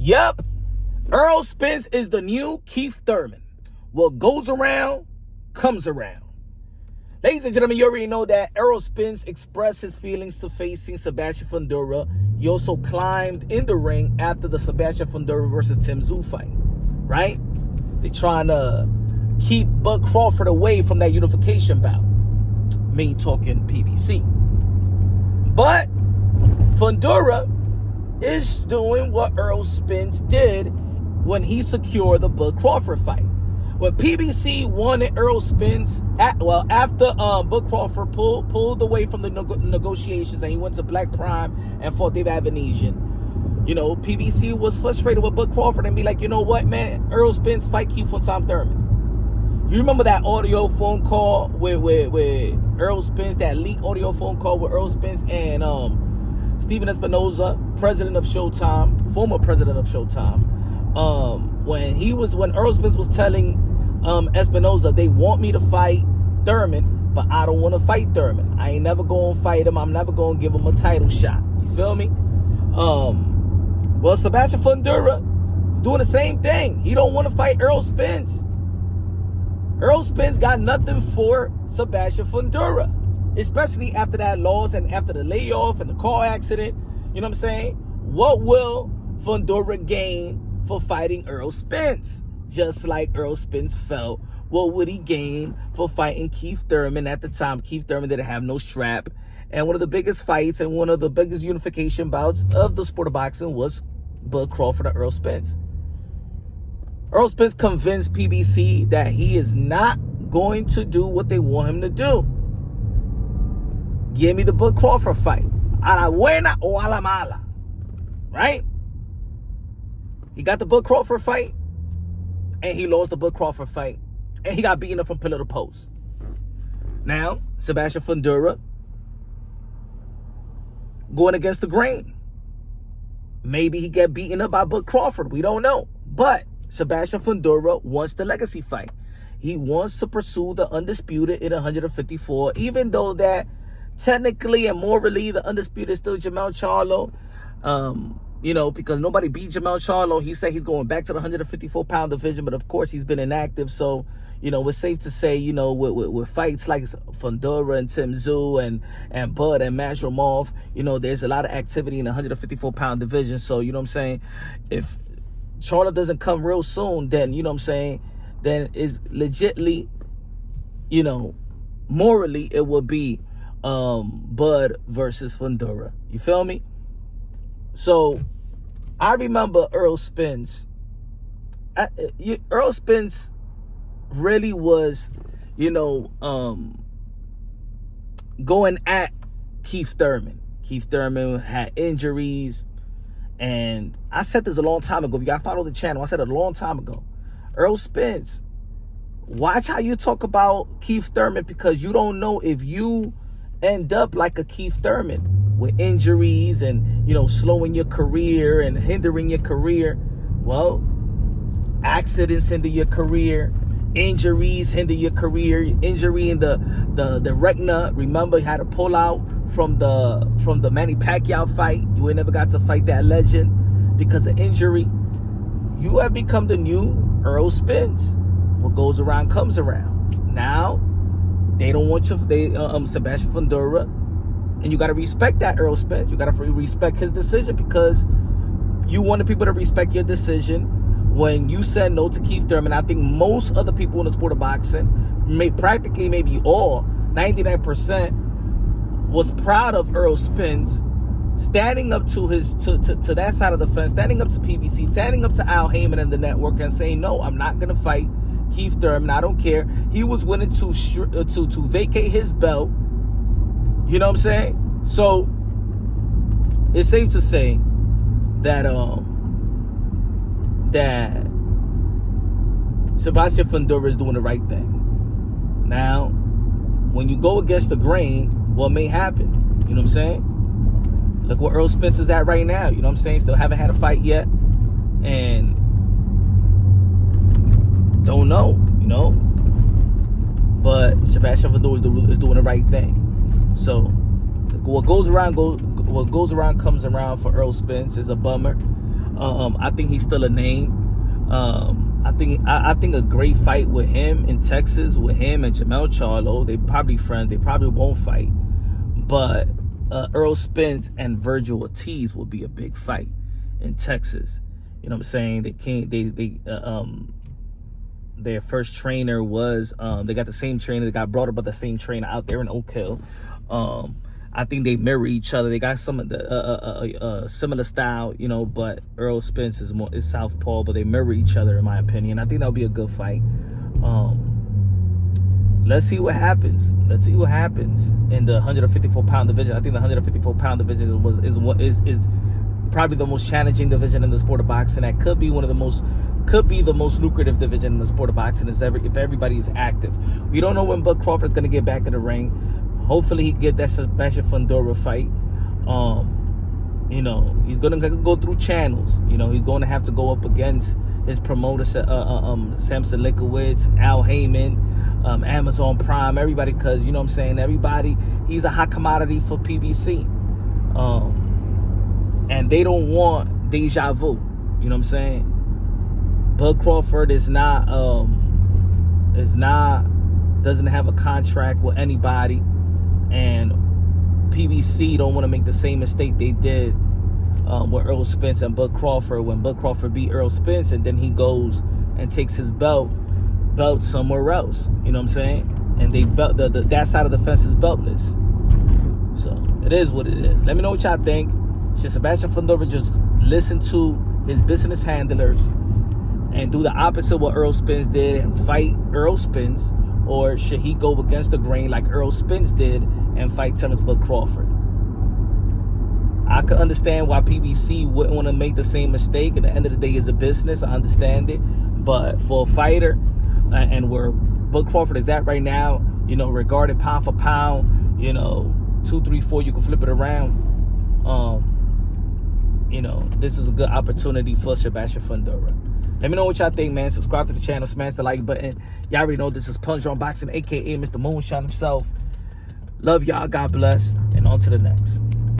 Yep, Errol Spence is the new Keith Thurman. What goes around, comes around. Ladies and gentlemen, you already know that Errol Spence expressed his feelings to facing Sebastian Fundora. He also climbed in the ring after the Sebastian Fundora versus Tim Tszyu fight, right? They're trying to keep Bud Crawford away from that unification bout. Me talking PBC. But Fundora is doing what Errol Spence did when he secured the Bud Crawford fight. When PBC wanted Errol Spence, after Bud Crawford pulled away from the negotiations and he went to Black Prime and fought David Avanesian, you know, PBC was frustrated with Bud Crawford and be like, you know what, man, Errol Spence fight Keith Thurman. You remember that audio phone call with Errol Spence, that leaked audio phone call with Errol Spence and Steven Espinoza, president of Showtime, former president of Showtime. When Errol Spence was telling Espinoza, they want me to fight Thurman, but I don't want to fight Thurman. I ain't never going to fight him. I'm never going to give him a title shot. You feel me? Well, Sebastian Fundora is doing the same thing. He don't want to fight Errol Spence. Errol Spence got nothing for Sebastian Fundora, especially after that loss and after the layoff and the car accident. You know what I'm saying? What will Fundora gain for fighting Errol Spence? Just like Errol Spence felt, what would he gain for fighting Keith Thurman? At the time, Keith Thurman didn't have no strap. And one of the biggest fights and one of the biggest unification bouts of the sport of boxing was Bud Crawford and Errol Spence. Errol Spence convinced PBC that he is not going to do what they want him to do. Give me the Bud Crawford fight. A la buena o a la mala. Right? He got the Bud Crawford fight, and he lost the Bud Crawford fight, and he got beaten up from pillar to post. Now, Sebastian Fundora going against the grain. Maybe he get beaten up by Bud Crawford. We don't know. But Sebastian Fundora wants the legacy fight. He wants to pursue the Undisputed in 154, even though that technically and morally the Undisputed is still Jermell Charlo. You know, because nobody beat Jermell Charlo. He said he's going back to the 154-pound division, but of course he's been inactive. So, you know, it's safe to say, you know, with fights like Fundora and Tim Tszyu and Bud and Masvidal, you know, there's a lot of activity in the 154-pound division. So, you know what I'm saying? If Charlo doesn't come real soon, then, you know what I'm saying, then it's legitly, you know, morally it would be Bud versus Fundora. You feel me? So I remember Errol Spence. Errol Spence really was, you know, going at Keith Thurman. Keith Thurman had injuries. And I said this a long time ago. If you got to follow the channel, I said it a long time ago. Errol Spence, watch how you talk about Keith Thurman, because you don't know if you end up like a Keith Thurman with injuries and, you know, slowing your career and hindering your career. Well, accidents hinder your career. Injuries hinder your career. Injury in the retina. Remember, he had to pull out from the Manny Pacquiao fight. You ain't never got to fight that legend because of injury. You have become the new Errol Spence. What goes around comes around. Now, they don't want you. Sebastian Fundora, and you got to respect that, Errol Spence. You got to respect his decision, because you wanted people to respect your decision when you said no to Keith Thurman. I think most other people in the sport of boxing, practically maybe all, 99%, was proud of Errol Spence standing up to to that side of the fence, standing up to PBC, standing up to Al Haymon and the network, and saying, no, I'm not going to fight Keith Thurman. I don't care. He was willing to vacate his belt. You know what I'm saying? So it's safe to say that that Sebastian Fundora is doing the right thing. Now, when you go against the grain, what may happen? You know what I'm saying? Look where Errol Spence is at right now. You know what I'm saying? Still haven't had a fight yet. And don't know, you know? But Sebastian Fundora is doing the right thing. So what goes around comes around for Errol Spence. Is a bummer. I think he's still a name. I think a great fight with him in Texas, with him and Jamel Charlo. They probably friends. They probably won't fight, but Errol Spence and Virgil Ortiz will be a big fight in Texas. You know what I'm saying? They can't. Their first trainer was they got the same trainer. They got brought up by the same trainer out there in Oak Hill. I think they mirror each other. They got some of the similar style, you know, but Errol Spence is southpaw, but they mirror each other in my opinion. I think that'll be a good fight. Let's see what happens. Let's see what happens in the 154-pound division. I think the 154-pound division is probably the most challenging division in the sport of boxing. That could be the most lucrative division in the sport of boxing if everybody is active. We don't know when Bud Crawford's going to get back in the ring. Hopefully he can get that Sebastian Fundora fight. You know, he's going to go through channels. You know, he's going to have to go up against his promoter, Samson Lickowitz, Al Haymon, Amazon Prime, everybody, because, you know what I'm saying, everybody, he's a hot commodity for PBC. And they don't want deja vu. You know what I'm saying? Bud Crawford doesn't have a contract with anybody, and PBC don't want to make the same mistake they did with Errol Spence and Bud Crawford, when Bud Crawford beat Errol Spence and then he goes and takes his belt somewhere else. You know what I'm saying? And they belt that side of the fence is beltless. So it is what it is. Let me know what y'all think. Should Sebastian Fundora just listen to his business handlers and do the opposite of what Errol Spence did and fight Errol Spence, or should he go against the grain like Errol Spence did and fight Terence Bud Crawford? I could understand why PBC wouldn't want to make the same mistake. At the end of the day, it's a business. I understand it. But for a fighter, and where Bud Crawford is at right now, you know, regarded pound for pound, you know, 2, 3, 4, you can flip it around. You know, this is a good opportunity for Sebastian Fundora. Let me know what y'all think, man. Subscribe to the channel, smash the like button. Y'all already know this is Punch on Boxing, aka Mr. Moonshine himself. Love y'all. God bless. And on to the next.